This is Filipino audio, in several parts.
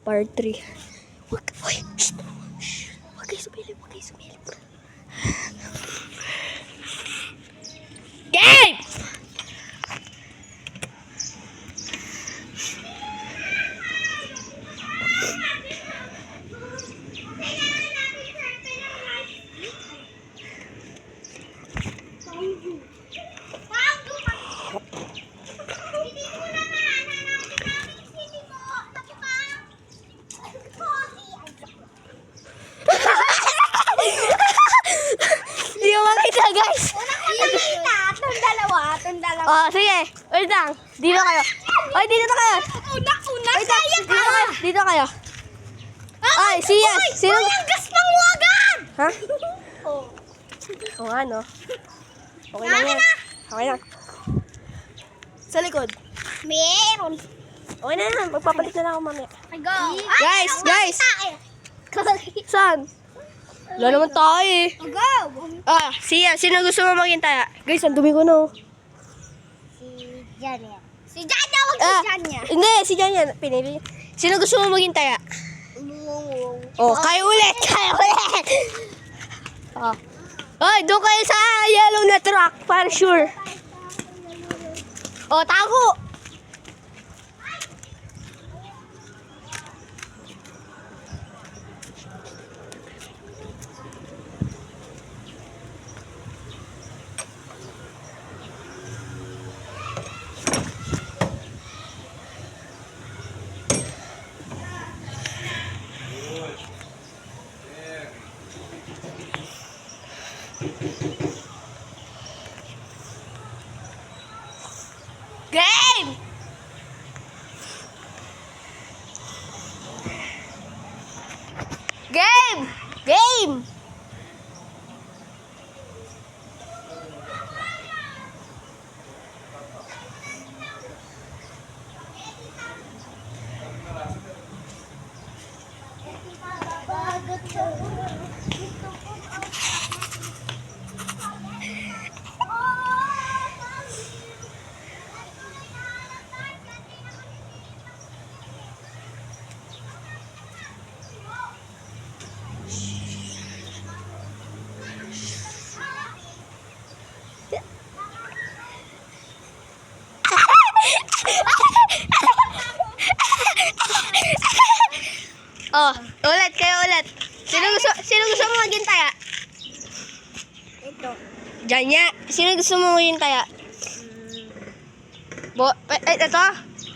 Part 3. Huwag kayo sumilip, huwag kayo sumilip. Game! Hindi mo makita, guys. Itong dalawa. Oh, sige. Wait lang. Dito kayo. Oy, dito na kayo. Una, Wait lang. Dito kayo. Ay, siya. Sino? Gas pang wagan! Ha? Oh. Oo nga, no? Okay lang yan. Okay lang. Sa likod. Meron. Okay na yan. Magpapalit na lang ako mamaya. Go. Guys. Saan? Wala naman tayo eh. Go. Ah, siya. Sino gusto mo maging taya? Guys, ang dumi ko no. Si Janya. Si Janya, wag si Janya. Hindi, si Janya. Pinili. Sino gusto mo maging taya? Oh, kayo ulit. Oh. Oy, doon kayo sa yellow na truck. Para sure. Oh, tago. Game! Game! Game! Oh, ulit kayo ulit. Sino gusto mo maging taya? Ito. Janya, sino gusto mo maging taya? Ito.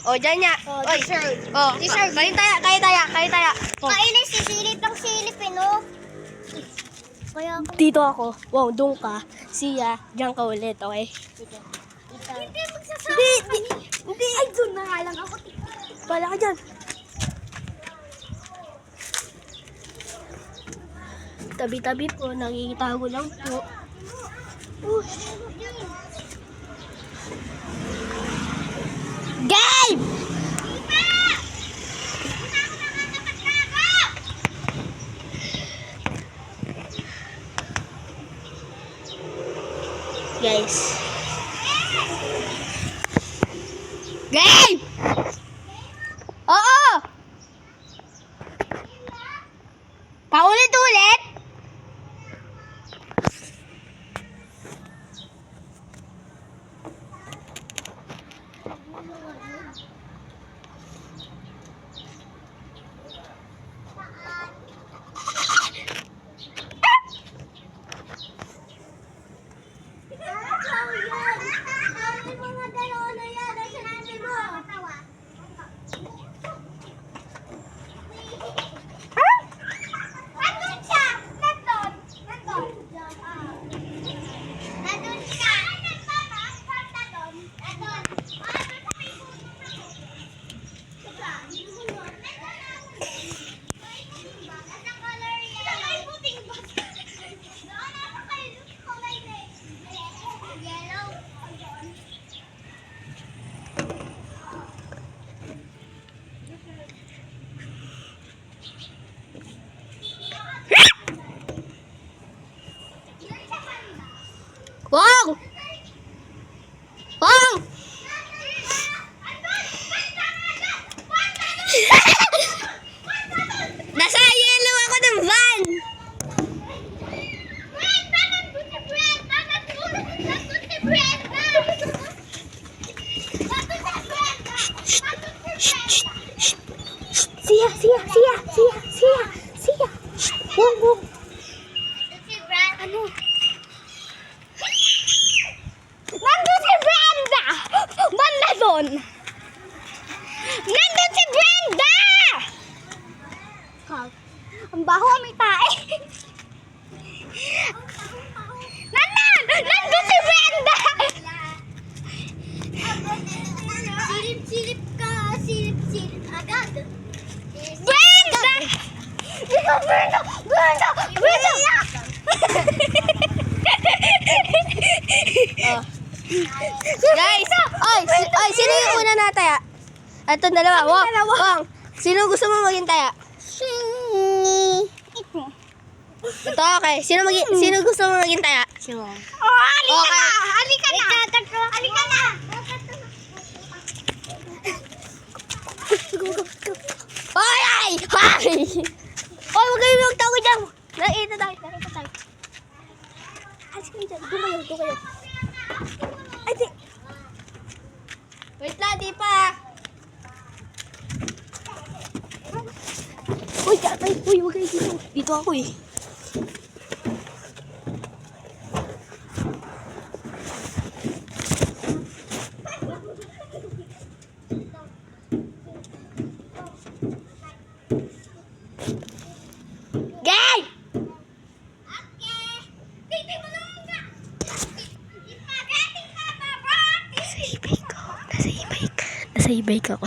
Oh, Janya. Oh, Oy. dessert. Oh, Dessert. kayo taya. Oh. Kainis si silip ng silip eh, no? Kaya ako. Dito ako. Wow, doon ka. Siya, diyan ka ulit, okay? Hindi magsasama. Hindi. Ay, doon na nga lang ako. Bala ka dyan. Tabi-tabi po, nakikitago lang po. Game! Guys. Game! Oo! Paulit-ulit? Siya. Shh, wag. Si Brad. Ano? Nandun si Brenda! Banda doon! Nandun si Brenda! Ang baho may tae. Nandun si Brenda! Silip ka, silip agad. Brenda! Brenda! Guys, sino yung una nataya? Ito, dalawa. Wang, sino gusto mo maging taya? Ito, okay. Sino gusto mo maging taya? Oh, halika na! Halika na! Ay! Oy, wag kayo magtawid dyan. Nakita tayo. Alis kayo dyan. Doon kayo. Ay, di. Wait lang, di pa. Uy, wag kayo dito. Dito ako eh. Gay! Nasa e-bike ako.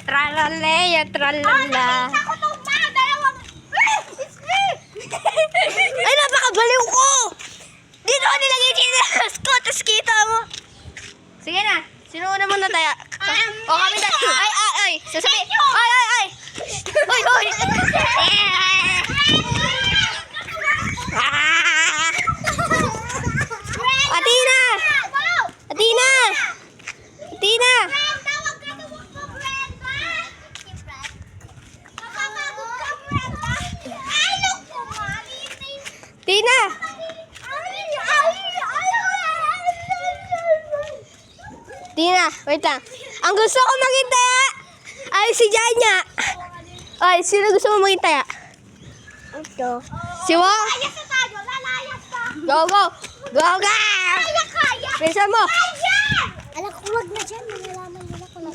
Tralaleya, tralala. Ay, napakabaliw ko! Dito ko nilagay yung chinelas ko, tapos kita mo. Sige na, sino una muna tayo? O kami tayo. Ay, sasabi. Ay. Hoy. Atina! Tina! Tina, wait lang. Ang gusto ko maging taya ay si Janya. Ay, sino gusto mo maging taya? Ito. Si Wong? Lalayas na tayo! Lalayas na! Go! Kaya! Bilisan mo! Alam ko, huwag na dyan. Malalaman nila ko na.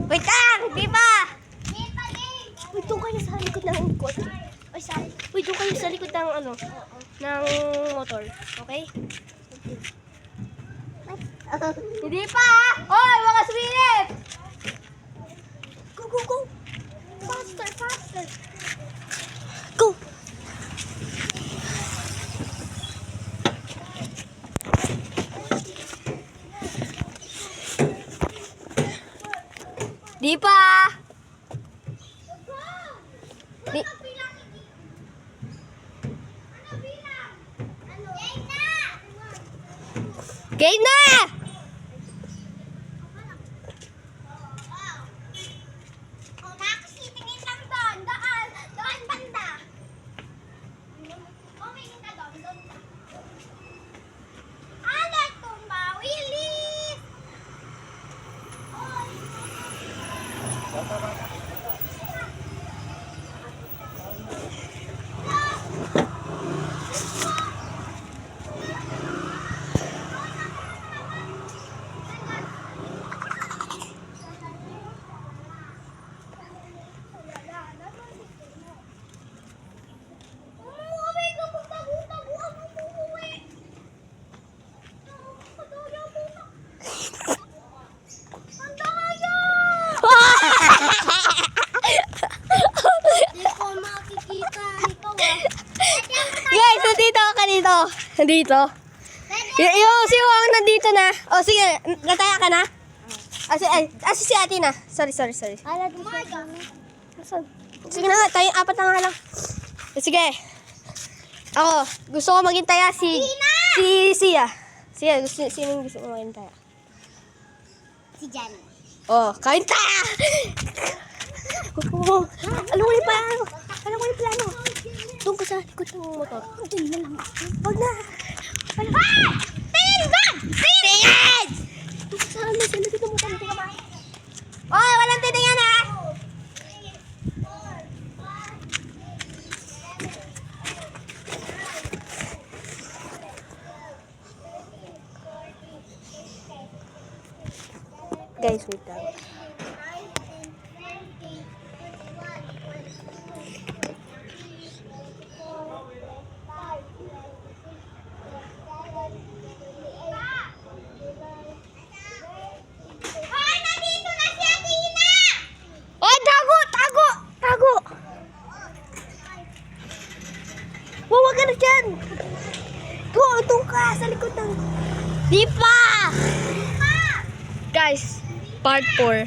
Wait lang! Di ba? Wait, doon kayo sa likod ng ikot. Ay, sorry. Wait, doon kayo sa likod ng ng motor. Okay? Hindi pa! Oy, mga sumilip! Go! Faster! Go! Di pa! Di... Game na! Doon banda. Umingin ka doon. Alat tumba, Willis! Umuwi ka, magtago-tago ang umuwi. Ang daya! Hindi ko makikita. Ikaw Guys, nandito ka dito. Nandito. Yung si Wang nandito na. O sige, nataya ka na? Si ate na. Sorry. Alat mo siya. Sige na nga, tayong apat na nga lang. Sige. Ako, gusto ko maging taya si Sia. Sino gusto mo maging taya? Si Jan. Oh, kain tayo! Oh, alam ko yung plano. Alam ko yung plano. Doon ka sa likod ng motor. Doon na lang ako. Huwag na. Ah! Tingin ba? Tingin! Doon ka sa ano, sa likod ng motor. Hindi ka ba? Oh, walang titingan ha! Guys, wait lang. Hoy, nandito na si Athena! Oh, tago! Tago! Tago! Huwag ka na dyan! Doon ka sa likod ng... Di pa! Guys, part 4.